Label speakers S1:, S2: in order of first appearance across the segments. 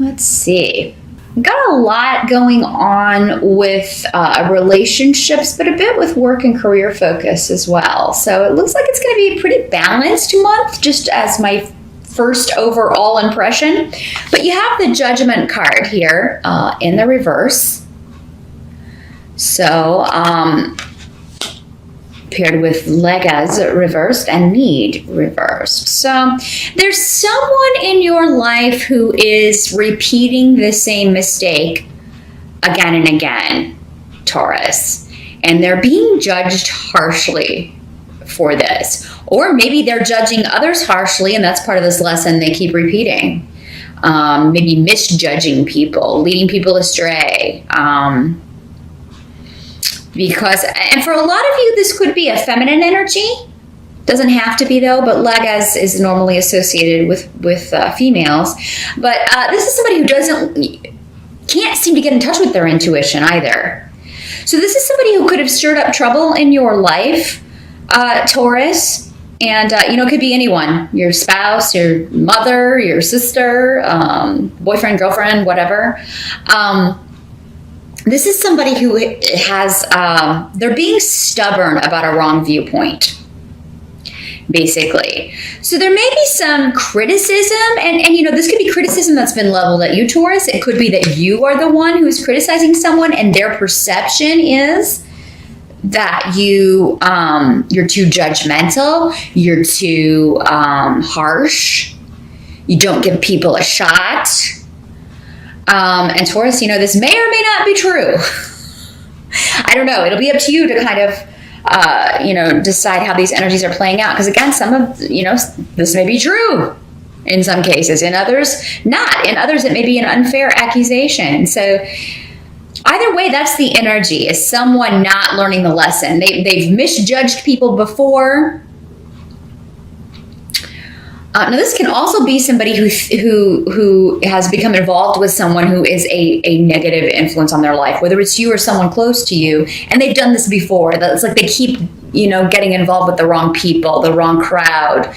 S1: let's see. Got a lot going on with relationships, but a bit with work and career focus as well. So it looks like it's going to be a pretty balanced month, just as my first overall impression. But you have the Judgment card here in the reverse. So, paired with Legas reversed and Need reversed. So there's someone in your life who is repeating the same mistake again and again, Taurus, and they're being judged harshly for this. Or maybe they're judging others harshly, and that's part of this lesson they keep repeating. Maybe misjudging people, leading people astray. Because, and for a lot of you, this could be a feminine energy. Doesn't have to be though, but Legas is normally associated with females. But this is somebody who can't seem to get in touch with their intuition either. So this is somebody who could have stirred up trouble in your life, Taurus. And, it could be anyone, your spouse, your mother, your sister, boyfriend, girlfriend, whatever. This is somebody who has, they're being stubborn about a wrong viewpoint, basically. So there may be some criticism, and this could be criticism that's been leveled at you, Taurus. It could be that you are the one who's criticizing someone, and their perception is that you're too judgmental, you're too harsh, you don't give people a shot. And Taurus, this may or may not be true. I don't know. It'll be up to you to kind of, decide how these energies are playing out. Because again, some of, this may be true in some cases. In others, not. In others, it may be an unfair accusation. So either way, that's the energy, is someone not learning the lesson. They've misjudged people before. Now, this can also be somebody who has become involved with someone who is a negative influence on their life, whether it's you or someone close to you, and they've done this before. It's like they keep, getting involved with the wrong people, the wrong crowd.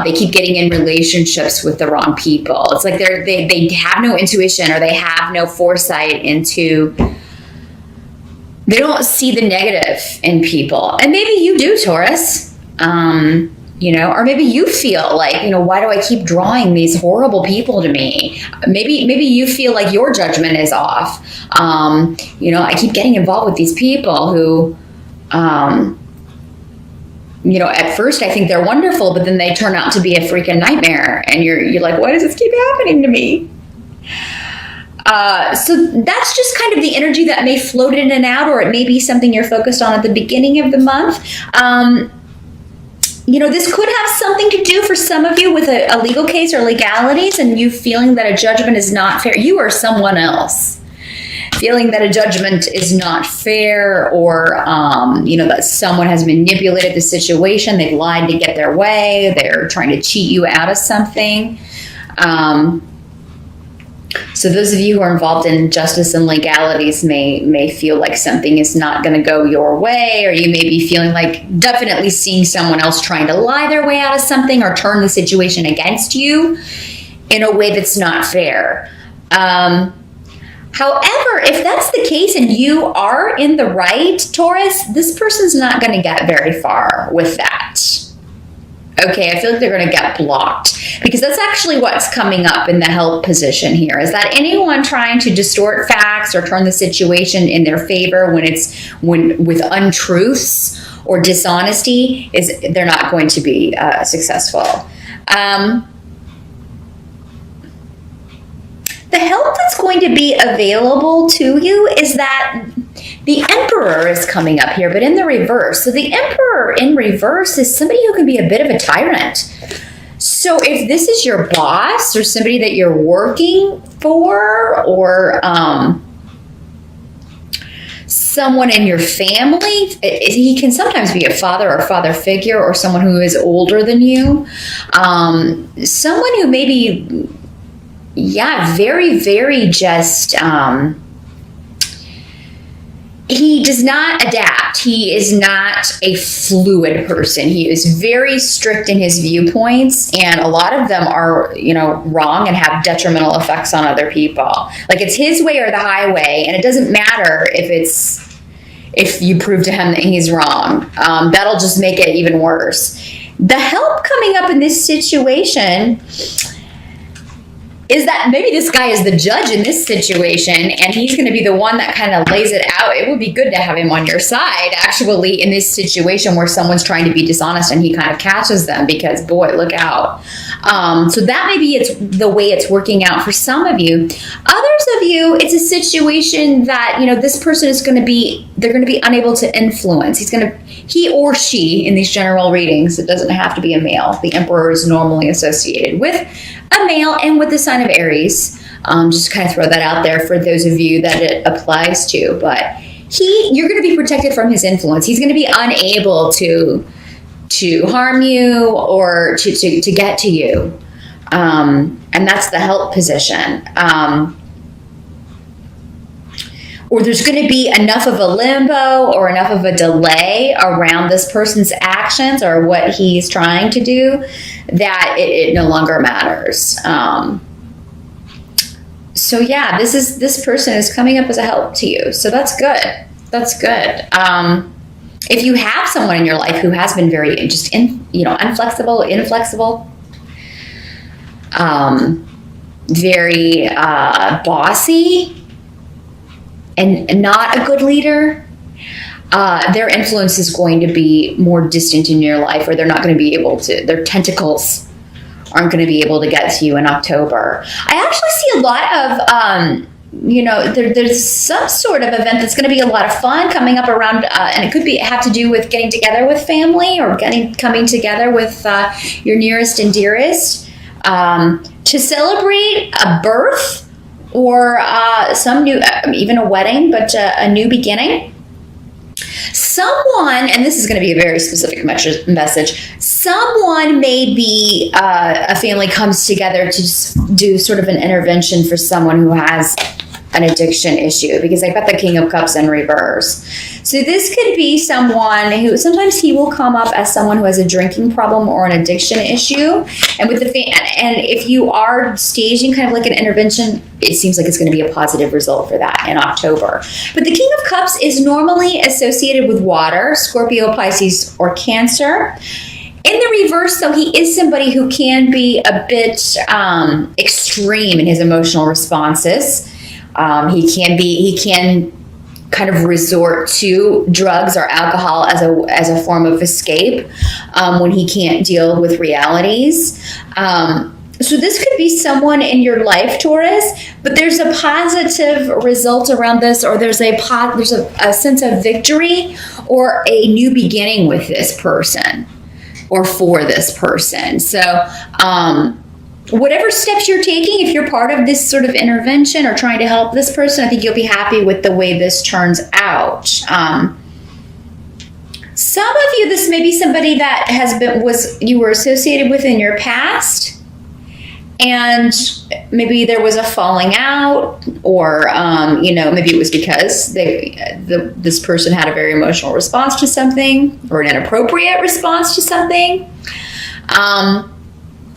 S1: They keep getting in relationships with the wrong people. It's like they have no intuition, or they have no foresight into. They don't see the negative in people, and maybe you do, Taurus. Or maybe you feel like, why do I keep drawing these horrible people to me? Maybe you feel like your judgment is off. I keep getting involved with these people who, at first I think they're wonderful, but then they turn out to be a freaking nightmare. And you're like, why does this keep happening to me? So that's just kind of the energy that may float in and out, or it may be something you're focused on at the beginning of the month. This could have something to do for some of you with a legal case or legalities, and you feeling that a judgment is not fair. You or someone else feeling that a judgment is not fair, or, that someone has manipulated the situation. They've lied to get their way. They're trying to cheat you out of something. So those of you who are involved in justice and legalities may feel like something is not going to go your way, or you may be feeling like definitely seeing someone else trying to lie their way out of something or turn the situation against you in a way that's not fair. However, if that's the case and you are in the right, Taurus, this person's not going to get very far with that. Okay, I feel like they're going to get blocked, because that's actually what's coming up in the help position here, is that anyone trying to distort facts or turn the situation in their favor with untruths or dishonesty, they're not going to be successful. The help that's going to be available to you is that the Emperor is coming up here, but in the reverse. So the Emperor in reverse is somebody who can be a bit of a tyrant. So if this is your boss or somebody that you're working for, or someone in your family, he can sometimes be a father or father figure, or someone who is older than you. Someone who maybe, very, very just... he does not adapt. He is not a fluid person. He is very strict in his viewpoints, and a lot of them are, wrong and have detrimental effects on other people. Like, it's his way or the highway, and it doesn't matter if you prove to him that he's wrong. That'll just make it even worse. The help coming up in this situation is that maybe this guy is the judge in this situation, and he's going to be the one that kind of lays it out. It would be good to have him on your side, actually, in this situation where someone's trying to be dishonest and he kind of catches them, because, boy, look out. So that maybe it's the way it's working out for some of you. Others of you, it's a situation that, this person is going to be, they're going to be unable to influence. He or she, in these general readings, it doesn't have to be a male. The Emperor is normally associated with a male and with the sign of Aries. Just kind of throw that out there for those of you that it applies to. But you're going to be protected from his influence. He's going to be unable to harm you or to get to you. And that's the help position. Or there's going to be enough of a limbo or enough of a delay around this person's actions or what he's trying to do that it no longer matters. So yeah, this person is coming up as a help to you. So that's good. That's good. If you have someone in your life who has been very just inflexible, very bossy, and not a good leader, their influence is going to be more distant in your life, or they're not going to be able to, their tentacles aren't going to be able to get to you in October. I actually see a lot of, there's some sort of event that's going to be a lot of fun coming up around, and it could have to do with getting together with family or coming together with your nearest and dearest to celebrate a birth, or some new, even a wedding, but a new beginning. Someone, and this is going to be a very specific message, someone, maybe a family comes together to do sort of an intervention for someone who has an addiction issue, because I've got the King of Cups in reverse. So this could be someone who, sometimes he will come up as someone who has a drinking problem or an addiction issue. And and if you are staging kind of like an intervention, it seems like it's going to be a positive result for that in October. But the King of Cups is normally associated with water, Scorpio, Pisces, or Cancer. In the reverse, though, he is somebody who can be a bit extreme in his emotional responses. He can kind of resort to drugs or alcohol as a form of escape when he can't deal with realities. So this could be someone in your life, Taurus, but there's a positive result around this, or there's a sense of victory or a new beginning with this person or for this person. So, whatever steps you're taking, if you're part of this sort of intervention or trying to help this person, I think you'll be happy with the way this turns out. Some of you, this may be somebody that you were associated with in your past, and maybe there was a falling out, or maybe it was because this person had a very emotional response to something, or an inappropriate response to something.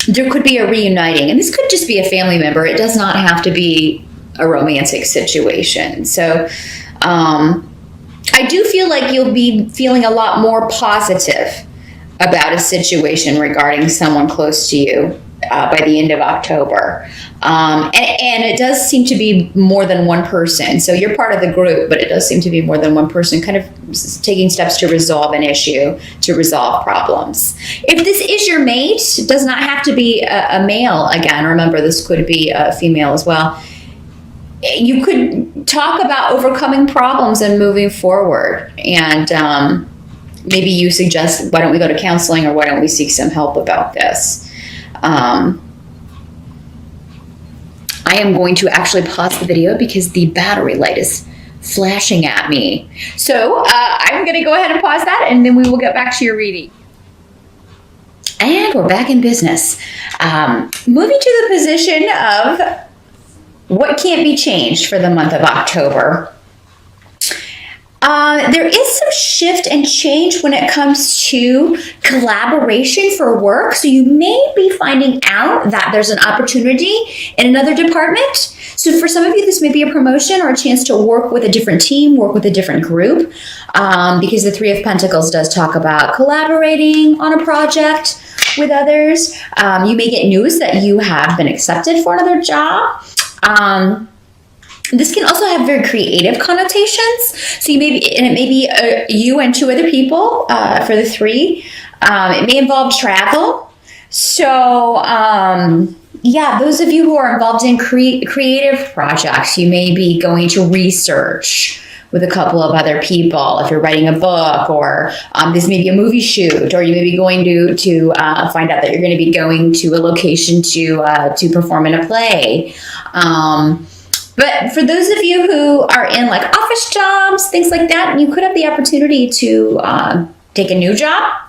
S1: There could be a reuniting, and this could just be a family member. It does not have to be a romantic situation. So I do feel like you'll be feeling a lot more positive about a situation regarding someone close to you by the end of October. And it does seem to be more than one person. So you're part of the group, but it does seem to be more than one person kind of taking steps to resolve an issue, to resolve problems. If this is your mate, it does not have to be a male. Again, remember, this could be a female as well. You could talk about overcoming problems and moving forward. And maybe you suggest, why don't we go to counseling, or why don't we seek some help about this? I am going to actually pause the video because the battery light is flashing at me. So I'm going to go ahead and pause that, and then we will get back to your reading. And we're back in business. Moving to the position of what can't be changed for the month of October. There is some shift and change when it comes to collaboration for work. So you may be finding out that there's an opportunity in another department. So for some of you, this may be a promotion or a chance to work with a different team, work with a different group, because the Three of Pentacles does talk about collaborating on a project with others. You may get news that you have been accepted for another job. This can also have very creative connotations. So you may be, and it may be you and two other people for the three. It may involve travel. So yeah, those of you who are involved in creative projects, you may be going to research with a couple of other people. If you're writing a book, or this may be a movie shoot, or you may be going to find out that you're going to be going to a location to perform in a play. But for those of you who are in like office jobs, things like that, you could have the opportunity to take a new job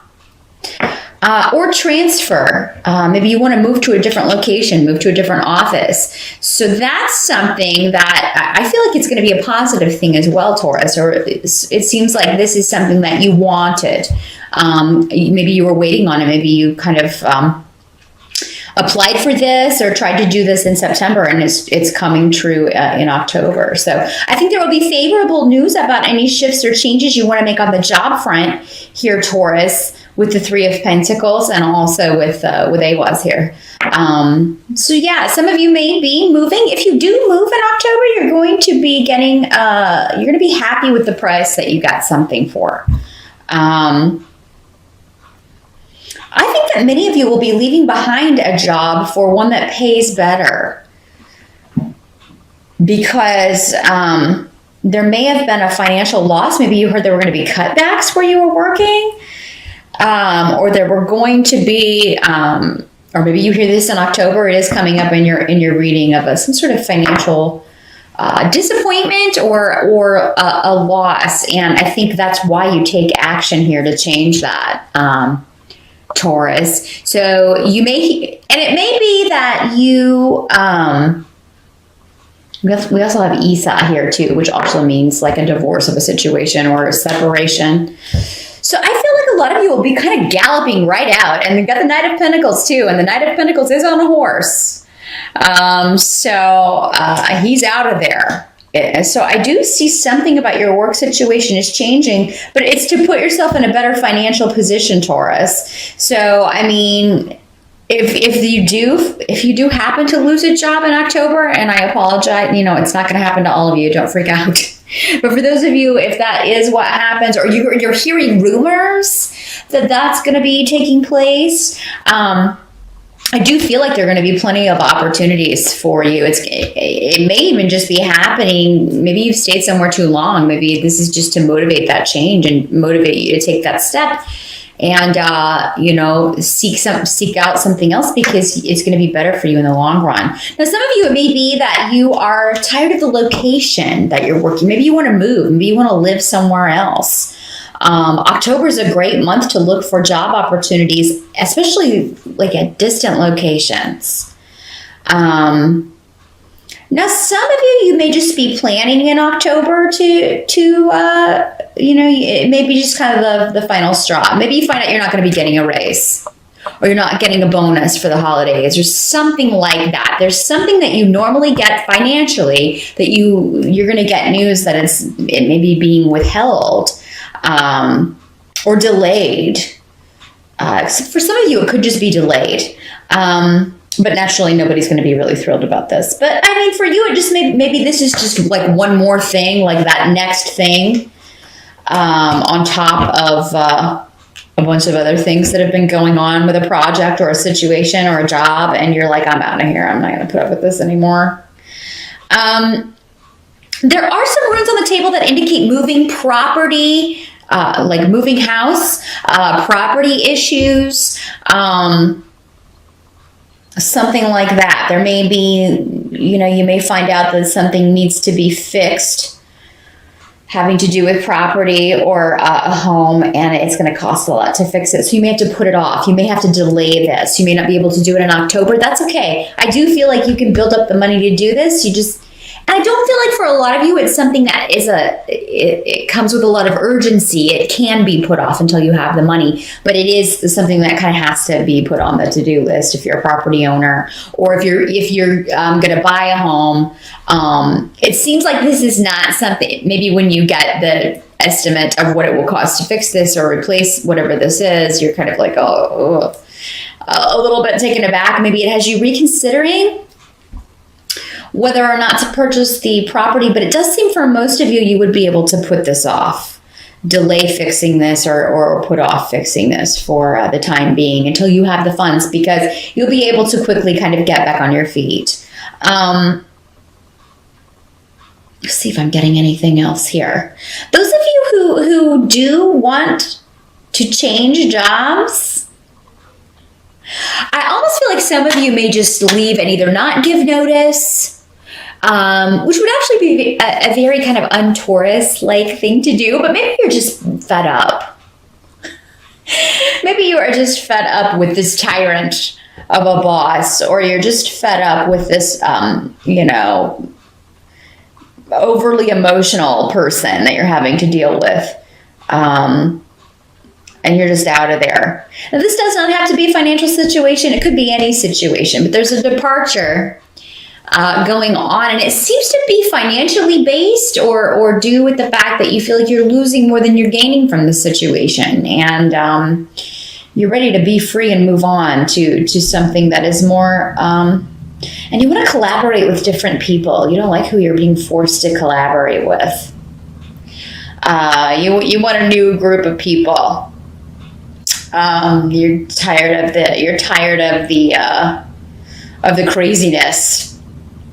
S1: or transfer. Maybe you want to move to a different location, move to a different office. So that's something that I feel like it's going to be a positive thing as well, Taurus, or it seems like this is something that you wanted. Maybe you were waiting on it. Maybe you kind of applied for this or tried to do this in September, and it's coming true in October. So I think there will be favorable news about any shifts or changes you want to make on the job front here, Taurus, with the Three of Pentacles, and also with Awaz here. So yeah, some of you may be moving. If you do move in October, you're going to be getting, you're going to be happy with the price that you got something for. I think that many of you will be leaving behind a job for one that pays better, because there may have been a financial loss. Maybe you heard there were going to be cutbacks where you were working, or there were going to be, or maybe you hear this in October. It is coming up in your reading of some sort of financial disappointment or a loss, and I think that's why you take action here to change that. Taurus. So you may, and it may be that you, we also have Isa here too, which also means like a divorce of a situation or a separation. So I feel like a lot of you will be kind of galloping right out, and you've got the Knight of Pentacles too, and the Knight of Pentacles is on a horse. So he's out of there. So I do see something about your work situation is changing, but it's to put yourself in a better financial position, Taurus. So, I mean, if you do happen to lose a job in October, and I apologize, it's not going to happen to all of you. Don't freak out. But for those of you, if that is what happens, or you're hearing rumors that that's going to be taking place, I do feel like there are going to be plenty of opportunities for you. It may even just be happening. Maybe you've stayed somewhere too long. Maybe this is just to motivate that change and motivate you to take that step and, seek out something else, because it's going to be better for you in the long run. Now, some of you, it may be that you are tired of the location that you're working. Maybe you want to move. Maybe you want to live somewhere else. October is a great month to look for job opportunities, especially like at distant locations. Now, some of you may just be planning in October to it may be just kind of the final straw. Maybe you find out you're not going to be getting a raise, or you're not getting a bonus for the holidays, or something like that. There's something that you normally get financially that you're going to get news that it may be being withheld. Or delayed. For some of you, it could just be delayed. But naturally, nobody's going to be really thrilled about this. But I mean, for you, it just maybe this is just like one more thing, like that next thing on top of a bunch of other things that have been going on with a project or a situation or a job. And you're like, I'm out of here. I'm not going to put up with this anymore. There are some runes on the table that indicate moving property, like moving house, property issues, something like that. There may be, you may find out that something needs to be fixed having to do with property or a home, and it's going to cost a lot to fix it. So you may have to put it off. You may have to delay this. You may not be able to do it in October. That's okay. I do feel like you can build up the money to do this. And I don't feel like for a lot of you, it's something that is it comes with a lot of urgency. It can be put off until you have the money, but it is something that kind of has to be put on the to-do list if you're a property owner, or if you're going to buy a home. It seems like this is not something, maybe when you get the estimate of what it will cost to fix this or replace whatever this is, you're kind of like, oh, a little bit taken aback. Maybe it has you reconsidering whether or not to purchase the property, but it does seem for most of you, you would be able to put this off, delay fixing this, or put off fixing this for the time being until you have the funds, because you'll be able to quickly kind of get back on your feet. Let's see if I'm getting anything else here. Those of you who do want to change jobs, I almost feel like some of you may just leave and either not give notice, which would actually be a very kind of un-Taurus-like thing to do, but maybe you're just fed up. Maybe you are just fed up with this tyrant of a boss, or you're just fed up with this, overly emotional person that you're having to deal with. And you're just out of there. Now, this does not have to be a financial situation. It could be any situation, but there's a departure going on, and it seems to be financially based or due with the fact that you feel like you're losing more than you're gaining from the situation, and you're ready to be free and move on to something that is more, and you want to collaborate with different people. You don't like who you're being forced to collaborate with. You want a new group of people. You're tired of the craziness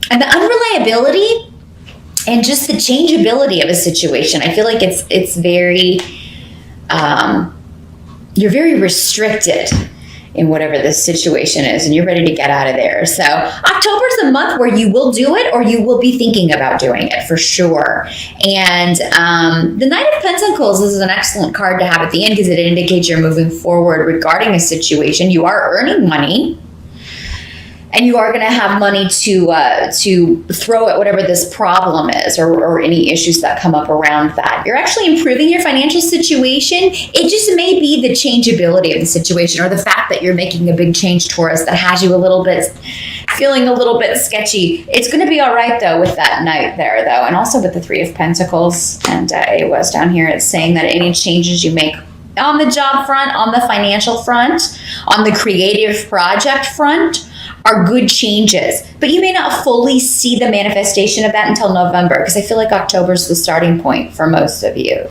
S1: and the unreliability and just the changeability of a situation. I feel like it's very, you're very restricted in whatever this situation is, and you're ready to get out of there. So October's the month where you will do it, or you will be thinking about doing it for sure. And the Knight of Pentacles is an excellent card to have at the end, because it indicates you're moving forward regarding a situation. You are earning money, and you are going to have money to throw at whatever this problem is, or any issues that come up around that. You're actually improving your financial situation. It just may be the changeability of the situation, or the fact that you're making a big change, Taurus, that has you feeling a little bit sketchy. It's going to be all right, though, with that Knight there, though, and also with the Three of Pentacles and it was down here. It's saying that any changes you make on the job front, on the financial front, on the creative project front, are good changes, but you may not fully see the manifestation of that until November, because I feel like October is the starting point for most of you.